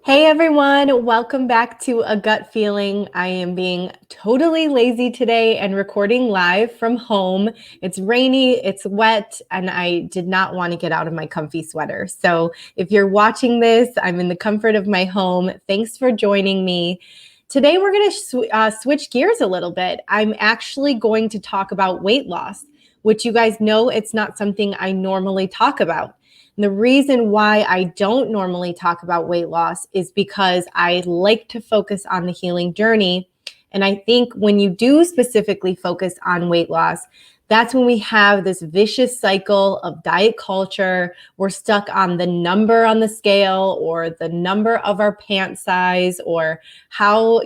Hey everyone, welcome back to A Gut Feeling. I am being totally lazy today and recording live from home. It's rainy, it's wet, and I did not want to get out of my comfy sweater. So if you're watching this, I'm in the comfort of my home. Thanks for joining me. Today we're going to switch gears a little bit. I'm actually going to talk about weight loss, which you guys know it's not something I normally talk about. And the reason why I don't normally talk about weight loss is because I like to focus on the healing journey. And I think when you do specifically focus on weight loss, that's when we have this vicious cycle of diet culture. We're stuck on the number on the scale or the number of our pant size or how,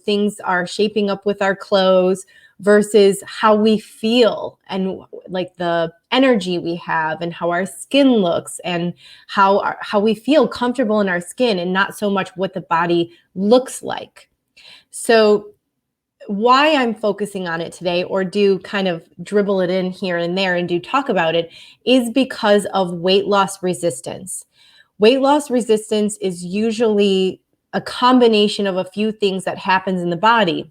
things are shaping up with our clothes versus how we feel and like the energy we have and how our skin looks and how we feel comfortable in our skin, and not so much what the body looks like. So why I'm focusing on it today, or do kind of dribble it in here and there and do talk about it, is because of weight loss resistance. Weight loss resistance is usually a combination of a few things that happens in the body.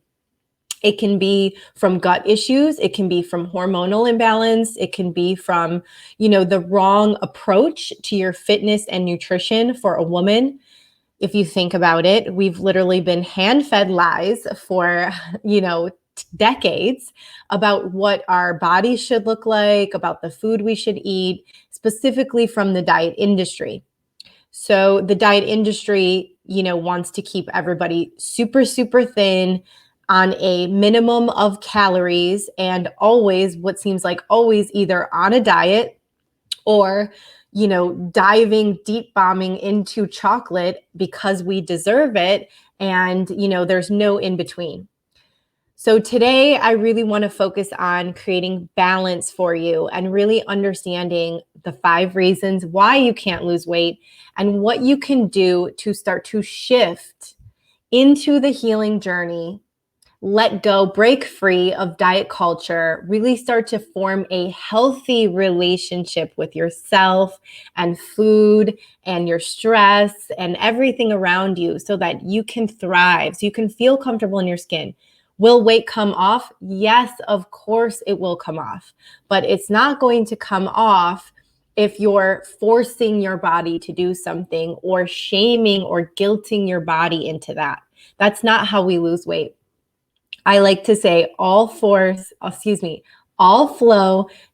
It can be from gut issues. It can be from hormonal imbalance. It can be from, the wrong approach to your fitness and nutrition for a woman. If you think about it, we've literally been hand-fed lies for, decades about what our bodies should look like, about the food we should eat, specifically from the diet industry. So the diet industry, wants to keep everybody super, super thin, on a minimum of calories, and always, what seems like always, either on a diet or, diving, deep bombing into chocolate because we deserve it. And, there's no in between. So today I really want to focus on creating balance for you and really understanding the 5 reasons why you can't lose weight and what you can do to start to shift into the healing journey. Let go, break free of diet culture, really start to form a healthy relationship with yourself and food and your stress and everything around you so that you can thrive, so you can feel comfortable in your skin. Will weight come off? Yes, of course it will come off, but it's not going to come off if you're forcing your body to do something or shaming or guilting your body into that. That's not how we lose weight. I like to say all flow,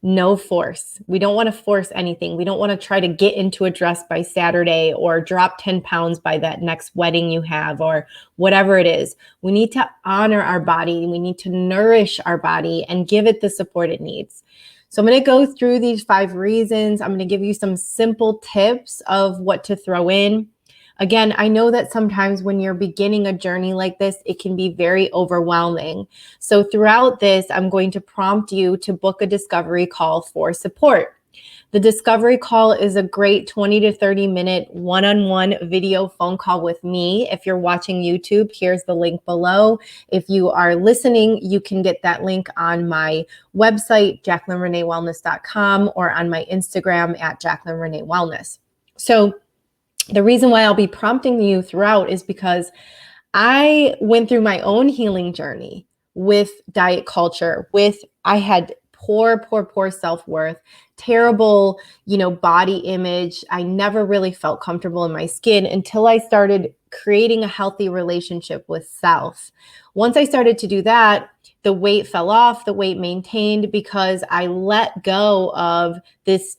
no force. We don't want to force anything. We don't want to try to get into a dress by Saturday or drop 10 pounds by that next wedding you have or whatever it is. We need to honor our body. We need to nourish our body and give it the support it needs. So I'm going to go through these 5 reasons. I'm going to give you some simple tips of what to throw in. Again, I know that sometimes when you're beginning a journey like this, it can be very overwhelming. So throughout this, I'm going to prompt you to book a discovery call for support. The discovery call is a great 20 to 30 minute one-on-one video phone call with me. If you're watching YouTube, here's the link below. If you are listening, you can get that link on my website, jaclynreneewellness.com, or on my Instagram at Jaclyn Renee Wellness. So the reason why I'll be prompting you throughout is because I went through my own healing journey with diet culture, I had poor self-worth, terrible, body image. I never really felt comfortable in my skin until I started creating a healthy relationship with self. Once I started to do that, the weight fell off, the weight maintained because I let go of this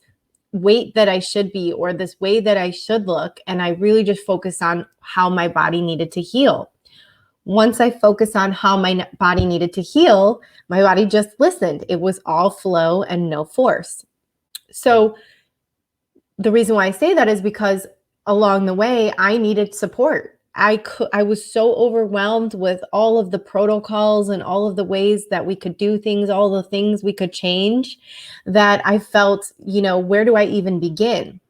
weight that I should be or this way that I should look. And I really just focused on how my body needed to heal. Once I focused on how my body needed to heal, my body just listened. It was all flow and no force. So the reason why I say that is because along the way, I needed support. I was so overwhelmed with all of the protocols and all of the ways that we could do things, all the things we could change, that I felt, where do I even begin?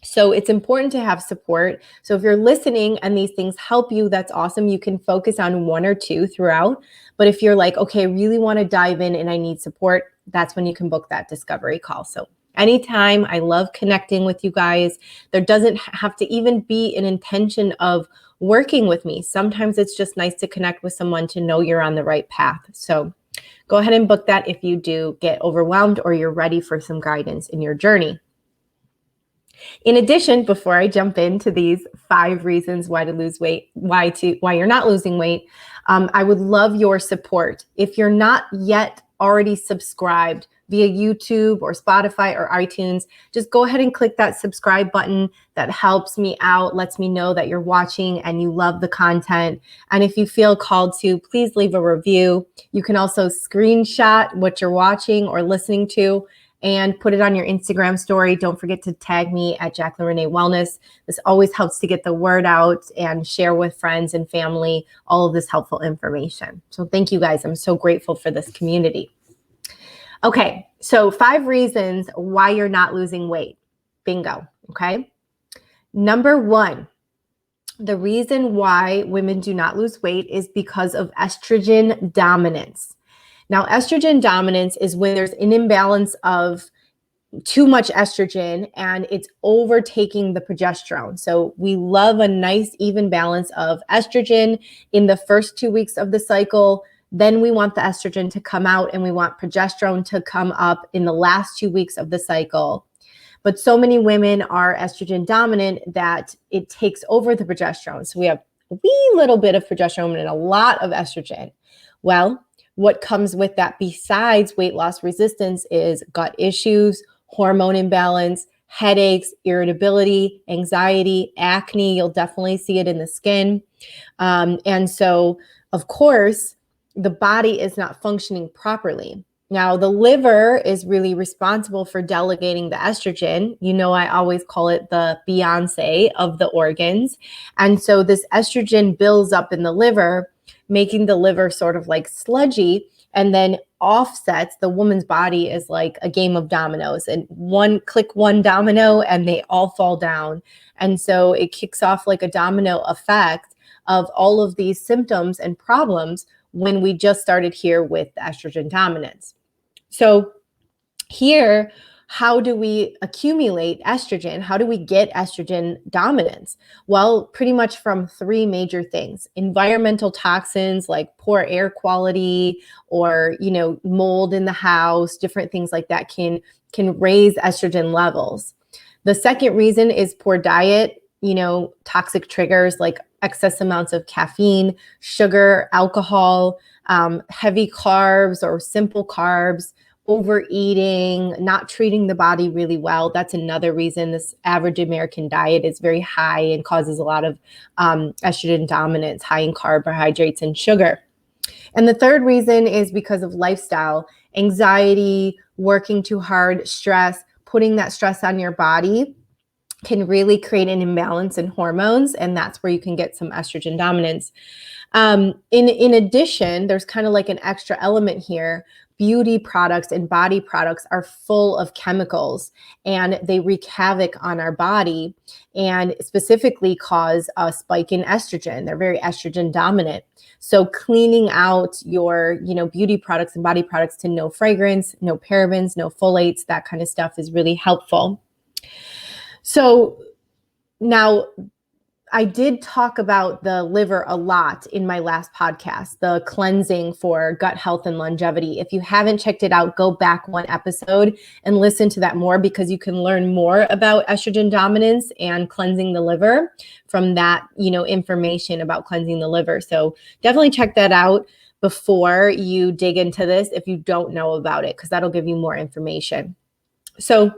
So it's important to have support. So if you're listening and these things help you, that's awesome. You can focus on 1 or 2 throughout. But if you're like, okay, I really want to dive in and I need support, that's when you can book that discovery call. So Anytime. I love connecting with you guys. There doesn't have to even be an intention of working with me. Sometimes it's just nice to connect with someone to know you're on the right path. So go ahead and book that if you do get overwhelmed or you're ready for some guidance in your journey. In addition, before I jump into these 5 reasons why to lose weight, why you're not losing weight, I would love your support. If you're not yet already subscribed via YouTube or Spotify or iTunes, just go ahead and click that subscribe button. That helps me out, lets me know that you're watching and you love the content. And if you feel called to, please leave a review. You can also screenshot what you're watching or listening to and put it on your Instagram story. Don't forget to tag me at Jaclyn Renee Wellness. This always helps to get the word out and share with friends and family all of this helpful information. So thank you guys. I'm so grateful for this community. Okay, so 5 reasons why you're not losing weight. Bingo, okay? Number 1, the reason why women do not lose weight is because of estrogen dominance. Now, estrogen dominance is when there's an imbalance of too much estrogen and it's overtaking the progesterone. So we love a nice even balance of estrogen in the first 2 weeks of the cycle. Then we want the estrogen to come out and we want progesterone to come up in the last 2 weeks of the cycle. But so many women are estrogen dominant that it takes over the progesterone. So we have a wee little bit of progesterone and a lot of estrogen. Well, what comes with that besides weight loss resistance is gut issues, hormone imbalance, headaches, irritability, anxiety, acne. You'll definitely see it in the skin. And so, of course, the body is not functioning properly. Now, the liver is really responsible for delegating the estrogen. You know, I always call it the Beyonce of the organs. And so this estrogen builds up in the liver, making the liver sort of like sludgy, and then offsets. The woman's body is like a game of dominoes, and click one domino and they all fall down. And so it kicks off like a domino effect of all of these symptoms and problems when we just started here with the estrogen dominance. So here, how do we accumulate estrogen? How do we get estrogen dominance? Well, pretty much from 3 major things. Environmental toxins like poor air quality or, mold in the house, different things like that can raise estrogen levels. The second reason is poor diet, toxic triggers like excess amounts of caffeine, sugar, alcohol, heavy carbs or simple carbs, overeating, not treating the body really well. That's another reason this average American diet is very high and causes a lot of estrogen dominance, high in carbohydrates and sugar. And the third reason is because of lifestyle, anxiety, working too hard, stress, putting that stress on your body can really create an imbalance in hormones, and that's where you can get some estrogen dominance. In addition, there's kind of like an extra element here. Beauty products and body products are full of chemicals and they wreak havoc on our body and specifically cause a spike in estrogen. They're very estrogen dominant. So cleaning out your, beauty products and body products to no fragrance, no parabens, no phthalates, that kind of stuff is really helpful. So now, I did talk about the liver a lot in my last podcast, the cleansing for gut health and longevity. If you haven't checked it out, go back 1 episode and listen to that more, because you can learn more about estrogen dominance and cleansing the liver from that, information about cleansing the liver. So definitely check that out before you dig into this if you don't know about it, because that'll give you more information. So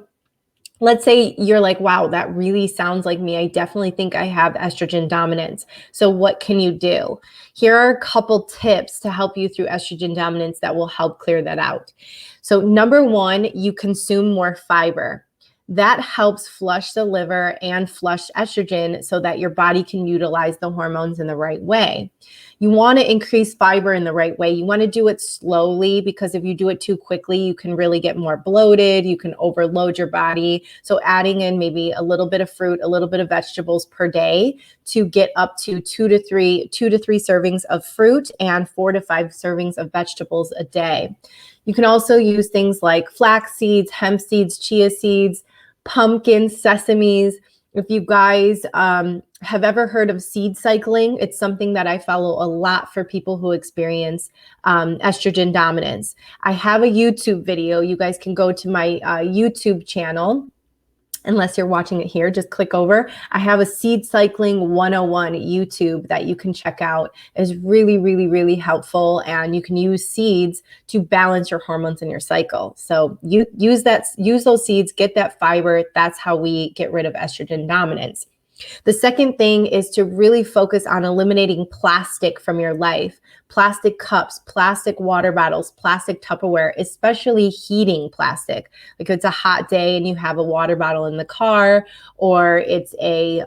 let's say you're like, wow, that really sounds like me. I definitely think I have estrogen dominance. So what can you do? Here are a couple tips to help you through estrogen dominance that will help clear that out. So number 1, you consume more fiber. That helps flush the liver and flush estrogen so that your body can utilize the hormones in the right way. You want to increase fiber in the right way. You want to do it slowly, because if you do it too quickly, you can really get more bloated. You can overload your body. So adding in maybe a little bit of fruit, a little bit of vegetables per day to get up to two to three servings of fruit and 4 to 5 servings of vegetables a day. You can also use things like flax seeds, hemp seeds, chia seeds, pumpkins, sesames. If you guys have ever heard of seed cycling, it's something that I follow a lot for people who experience estrogen dominance. I have a YouTube video. You guys can go to my YouTube channel. Unless you're watching it here, just click over. I have a seed cycling 101 YouTube that you can check out. It's really, really, really helpful. And you can use seeds to balance your hormones in your cycle. So you use those seeds, get that fiber. That's how we get rid of estrogen dominance. The second thing is to really focus on eliminating plastic from your life. Plastic cups, plastic water bottles, plastic Tupperware, especially heating plastic. Like if it's a hot day and you have a water bottle in the car, or it's a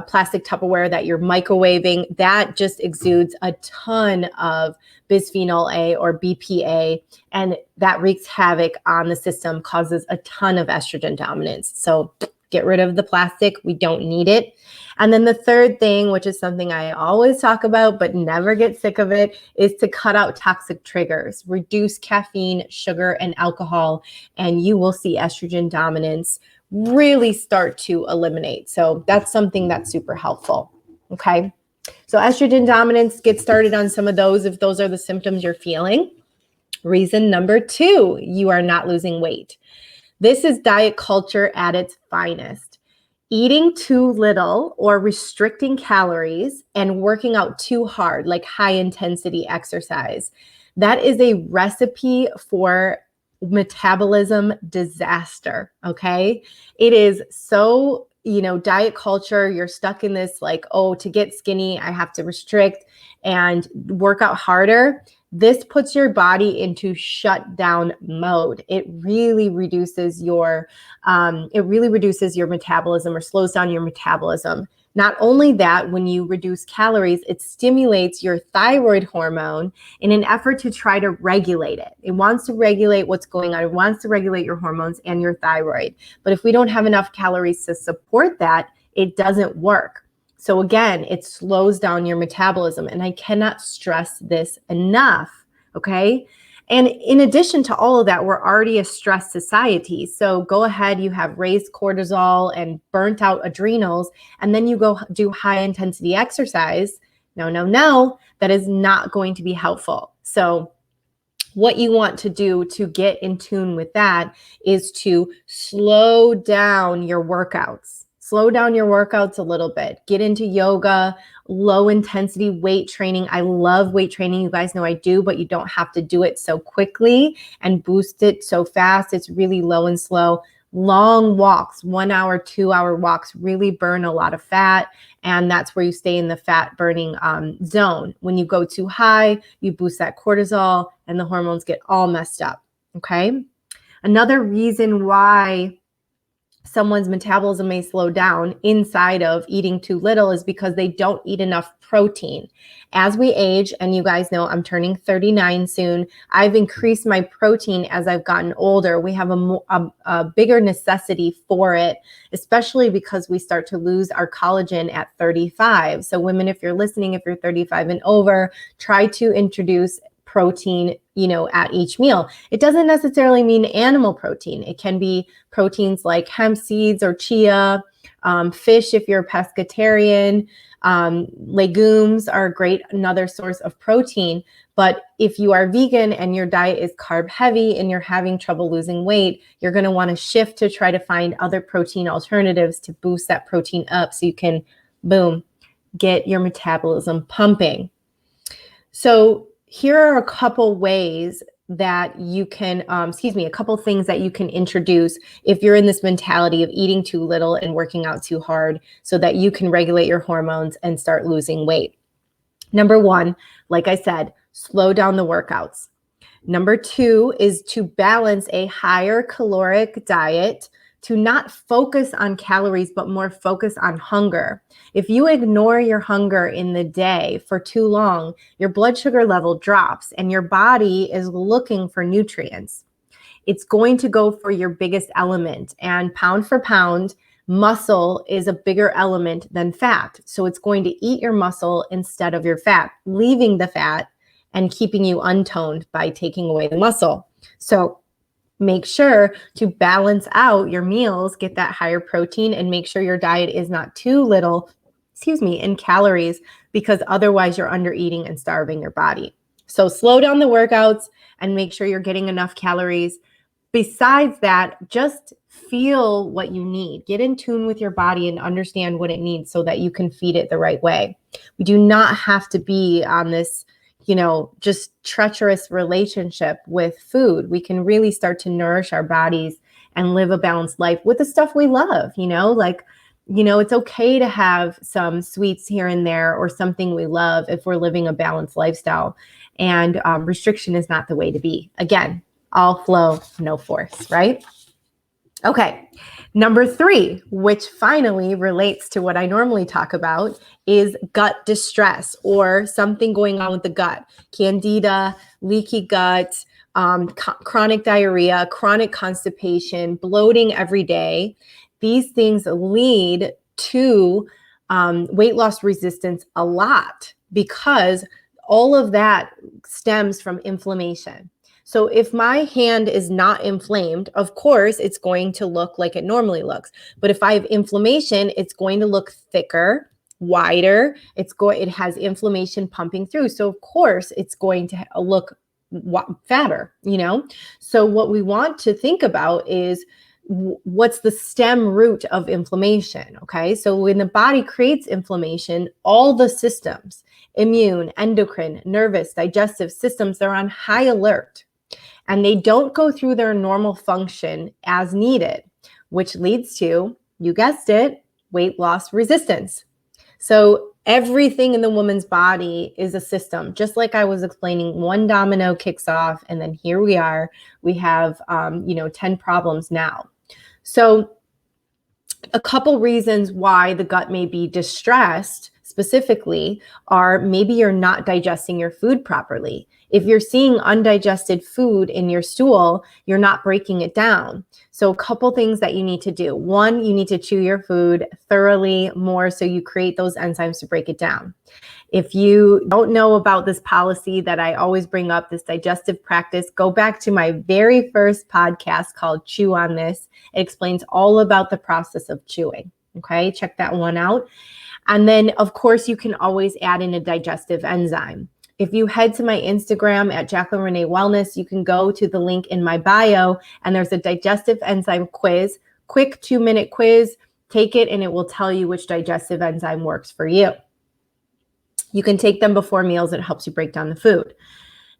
plastic Tupperware that you're microwaving, that just exudes a ton of bisphenol A or BPA, and that wreaks havoc on the system, causes a ton of estrogen dominance. So get rid of the plastic. We don't need it. And then the third thing, which is something I always talk about but never get sick of it, is to cut out toxic triggers. Reduce caffeine, sugar, and alcohol, and you will see estrogen dominance really start to eliminate. So that's something that's super helpful. Okay. So estrogen dominance, get started on some of those if those are the symptoms you're feeling. Reason number 2, you are not losing weight. This is diet culture at its finest. Eating too little or restricting calories and working out too hard, like high intensity exercise. That is a recipe for metabolism disaster, okay? It is so, diet culture, you're stuck in this like, oh, to get skinny, I have to restrict and work out harder. This puts your body into shutdown mode. It really reduces your metabolism, or slows down your metabolism. Not only that, when you reduce calories, it stimulates your thyroid hormone in an effort to try to regulate it. It wants to regulate what's going on. It wants to regulate your hormones and your thyroid. But if we don't have enough calories to support that, it doesn't work. So again, it slows down your metabolism, and I cannot stress this enough, okay? And in addition to all of that, we're already a stressed society. So go ahead, you have raised cortisol and burnt out adrenals, and then you go do high intensity exercise. No, that is not going to be helpful. So what you want to do to get in tune with that is to slow down your workouts. Slow down your workouts a little bit. Get into yoga, low intensity weight training. I love weight training. You guys know I do, but you don't have to do it so quickly and boost it so fast. It's really low and slow. Long walks, 1 hour, 2 hour walks really burn a lot of fat. And that's where you stay in the fat burning zone. When you go too high, you boost that cortisol and the hormones get all messed up. Okay. Another reason why someone's metabolism may slow down inside of eating too little is because they don't eat enough protein. As we age, and you guys know I'm turning 39 soon, I've increased my protein as I've gotten older. We have a bigger necessity for it, especially because we start to lose our collagen at 35. So women, if you're listening, if you're 35 and over, try to introduce protein, at each meal. It doesn't necessarily mean animal protein. It can be proteins like hemp seeds or chia, fish if you're a pescatarian. Legumes are another source of protein. But if you are vegan and your diet is carb heavy and you're having trouble losing weight, you're going to want to shift to try to find other protein alternatives to boost that protein up so you can, boom, get your metabolism pumping. So here are a couple ways that you can, a couple things that you can introduce if you're in this mentality of eating too little and working out too hard so that you can regulate your hormones and start losing weight. Number 1, like I said, slow down the workouts. Number 2 is to balance a higher caloric diet to not focus on calories, but more focus on hunger. If you ignore your hunger in the day for too long, your blood sugar level drops and your body is looking for nutrients. It's going to go for your biggest element, and pound for pound, muscle is a bigger element than fat. So it's going to eat your muscle instead of your fat, leaving the fat and keeping you untoned by taking away the muscle. So make sure to balance out your meals, get that higher protein, and make sure your diet is not too little, in calories, because otherwise you're under eating and starving your body. So slow down the workouts and make sure you're getting enough calories. Besides that, just feel what you need. Get in tune with your body and understand what it needs so that you can feed it the right way. We do not have to be on this, just treacherous relationship with food. We can really start to nourish our bodies and live a balanced life with the stuff we love, it's okay to have some sweets here and there or something we love if we're living a balanced lifestyle. And restriction is not the way to be. Again, all flow, no force, right? Okay. Number 3, which finally relates to what I normally talk about, is gut distress or something going on with the gut. Candida, leaky gut, chronic diarrhea, chronic constipation, bloating every day. These things lead to weight loss resistance a lot because all of that stems from inflammation. So if my hand is not inflamed, of course, it's going to look like it normally looks. But if I have inflammation, it's going to look thicker, wider. It has inflammation pumping through. So of course, it's going to look fatter, So what we want to think about is what's the stem root of inflammation, okay? So when the body creates inflammation, all the systems, immune, endocrine, nervous, digestive systems, they're on high alert. And they don't go through their normal function as needed, which leads to, you guessed it, weight loss resistance. So everything in the woman's body is a system. Just like I was explaining, one domino kicks off, and then here we are. We have, 10 problems now. So a couple reasons why the gut may be distressed specifically are maybe you're not digesting your food properly. If you're seeing undigested food in your stool, you're not breaking it down. So a couple things that you need to do. One, you need to chew your food thoroughly more so you create those enzymes to break it down. If you don't know about this policy that I always bring up, this digestive practice, go back to my very first podcast called Chew on This. It explains all about the process of chewing. Okay, check that one out. And then, of course, you can always add in a digestive enzyme. If you head to my Instagram at Jaclyn Renee Wellness, you can go to the link in my bio, and there's a digestive enzyme quiz, quick 2-minute quiz. Take it, and it will tell you which digestive enzyme works for you. You can take them before meals. It helps you break down the food.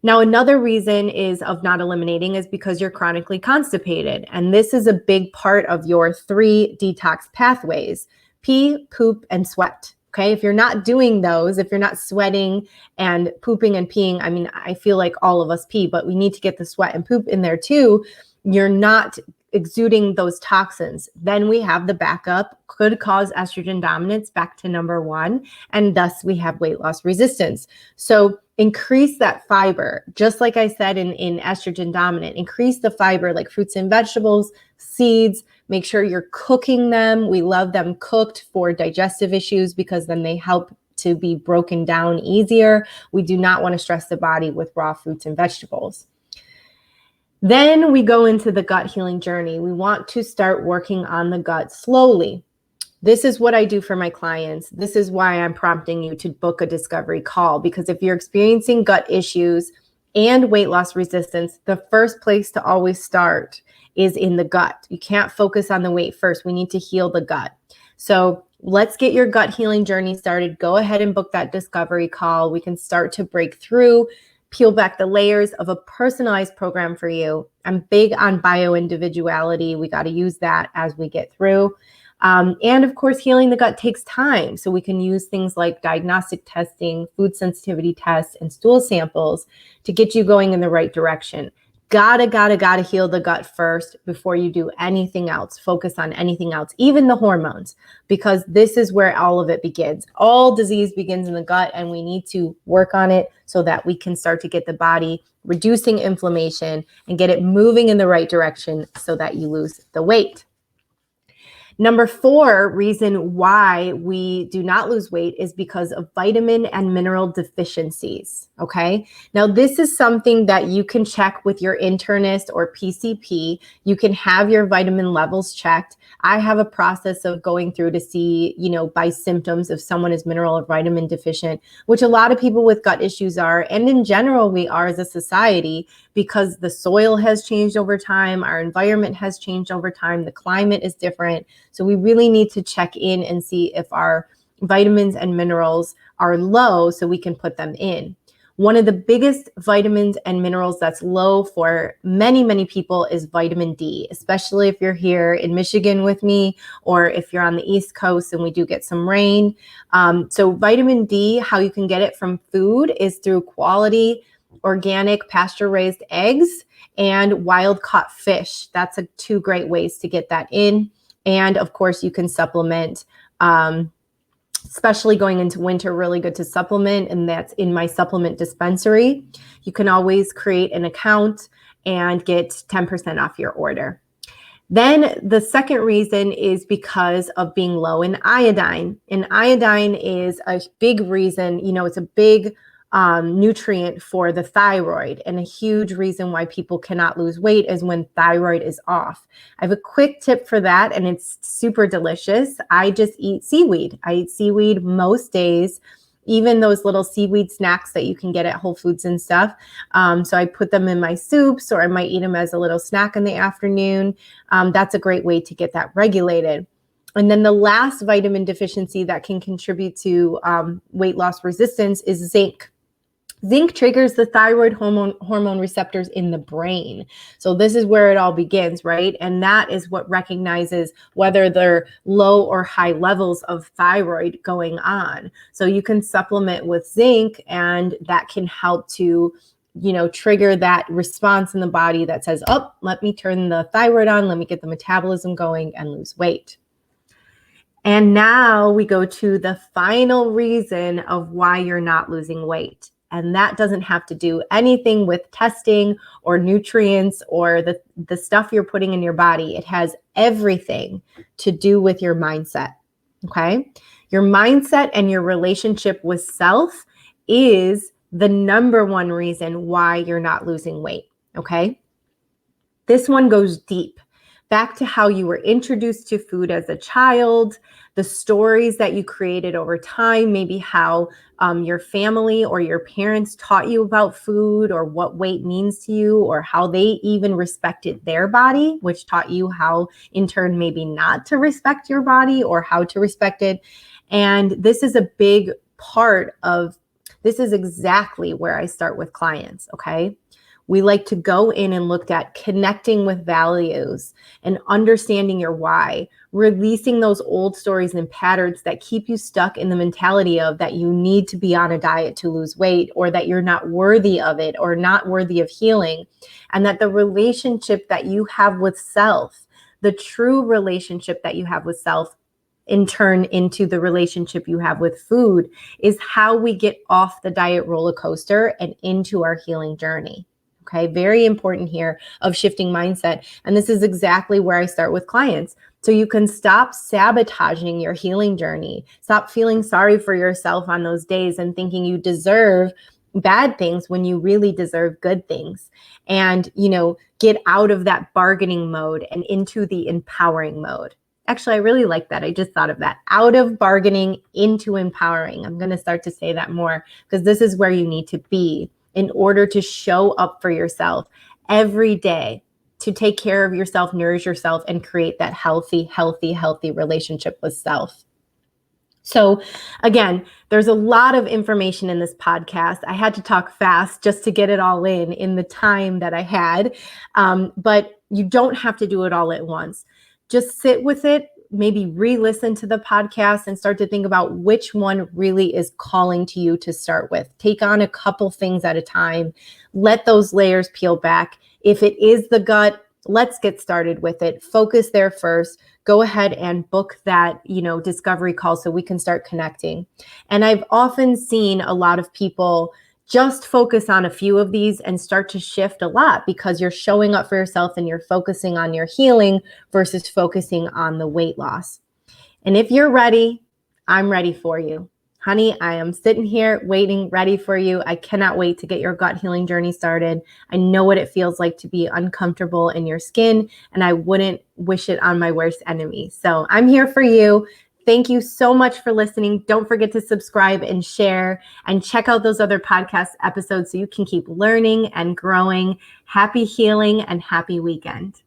Now, another reason of not eliminating is because you're chronically constipated. And this is a big part of your 3 detox pathways: pee, poop, and sweat. Okay. If you're not doing those, if you're not sweating and pooping and peeing, I feel like all of us pee, but we need to get the sweat and poop in there too. You're not exuding those toxins. Then we have the backup, could cause estrogen dominance back to number 1. And thus we have weight loss resistance. So increase that fiber. Just like I said in estrogen dominant, increase the fiber like fruits and vegetables, seeds. Make sure you're cooking them. We love them cooked for digestive issues because then they help to be broken down easier. We do not want to stress the body with raw fruits and vegetables. Then we go into the gut healing journey. We want to start working on the gut slowly. This is what I do for my clients. This is why I'm prompting you to book a discovery call, because if you're experiencing gut issues and weight loss resistance, the first place to always start is in the gut. You can't focus on the weight first. We need to heal the gut. So let's get your gut healing journey started. Go ahead and book that discovery call. We can start to break through, peel back the layers of a personalized program for you. I'm big on bio-individuality. We got to use that as we get through. And of course, healing the gut takes time. So we can use things like diagnostic testing, food sensitivity tests, and stool samples to get you going in the right direction. gotta heal the gut first before you do anything else. Focus on anything else, even the hormones, because this is where all of it begins. All disease begins in the gut, and we need to work on it so that we can start to get the body reducing inflammation and get it moving in the right direction so that you lose the weight. Number 4 reason why we do not lose weight is because of vitamin and mineral deficiencies, okay? Now, this is something that you can check with your internist or PCP. You can have your vitamin levels checked. I have a process of going through to see, by symptoms if someone is mineral or vitamin deficient, which a lot of people with gut issues are, and in general, we are as a society, because the soil has changed over time, our environment has changed over time, the climate is different. So we really need to check in and see if our vitamins and minerals are low so we can put them in. One of the biggest vitamins and minerals that's low for many, many people is vitamin D, especially if you're here in Michigan with me, or if you're on the East Coast and we do get some rain. So vitamin D, how you can get it from food is through quality, organic, pasture-raised eggs and wild-caught fish. That's 2 great ways to get that in. And of course, you can supplement, especially going into winter, really good to supplement, and that's in my supplement dispensary. You can always create an account and get 10% off your order. Then the second reason is because of being low in iodine. And iodine is a big reason, it's a big nutrient for the thyroid, and a huge reason why people cannot lose weight is when thyroid is off. I have a quick tip for that, and it's super delicious. I just eat seaweed. I eat seaweed most days, even those little seaweed snacks that you can get at Whole Foods and stuff. So I put them in my soups, or I might eat them as a little snack in the afternoon. That's a great way to get that regulated. And then the last vitamin deficiency that can contribute to weight loss resistance is zinc. Zinc triggers the thyroid hormone receptors in the brain. So this is where it all begins, right? And that is what recognizes whether they're low or high levels of thyroid going on. So you can supplement with zinc, and that can help to trigger that response in the body that says, oh, let me turn the thyroid on, let me get the metabolism going and lose weight. And now we go to the final reason of why you're not losing weight. And that doesn't have to do anything with testing or nutrients or the stuff you're putting in your body. It has everything to do with your mindset, okay? Your mindset and your relationship with self is the number one reason why you're not losing weight, okay? This one goes deep. Back to how you were introduced to food as a child, the stories that you created over time, maybe how your family or your parents taught you about food or what weight means to you, or how they even respected their body, which taught you how, in turn, maybe not to respect your body or how to respect it. And this is a big part of, this is exactly where I start with clients, okay? We like to go in and look at connecting with values and understanding your why, releasing those old stories and patterns that keep you stuck in the mentality of that you need to be on a diet to lose weight, or that you're not worthy of it or not worthy of healing. And that the relationship that you have with self, the true relationship that you have with self, in turn into the relationship you have with food, is how we get off the diet roller coaster and into our healing journey. Okay, very important here of shifting mindset. And this is exactly where I start with clients. So you can stop sabotaging your healing journey. Stop feeling sorry for yourself on those days and thinking you deserve bad things when you really deserve good things. And, get out of that bargaining mode and into the empowering mode. Actually, I really like that. I just thought of that. Out of bargaining into empowering. I'm going to start to say that more, because this is where you need to be in order to show up for yourself every day, to take care of yourself, nourish yourself, and create that healthy relationship with self. So again, there's a lot of information in this podcast. I had to talk fast just to get it all in the time that I had. But you don't have to do it all at once. Just sit with it, maybe re-listen to the podcast and start to think about which one really is calling to you to start with. Take on a couple things at a time. Let those layers peel back. If it is the gut, let's get started with it. Focus there first. Go ahead and book that, discovery call so we can start connecting. And I've often seen a lot of people just focus on a few of these and start to shift a lot because you're showing up for yourself and you're focusing on your healing versus focusing on the weight loss. And if you're ready, I'm ready for you. Honey, I am sitting here waiting, ready for you. I cannot wait to get your gut healing journey started. I know what it feels like to be uncomfortable in your skin, and I wouldn't wish it on my worst enemy. So I'm here for you. Thank you so much for listening. Don't forget to subscribe and share and check out those other podcast episodes so you can keep learning and growing. Happy healing and happy weekend.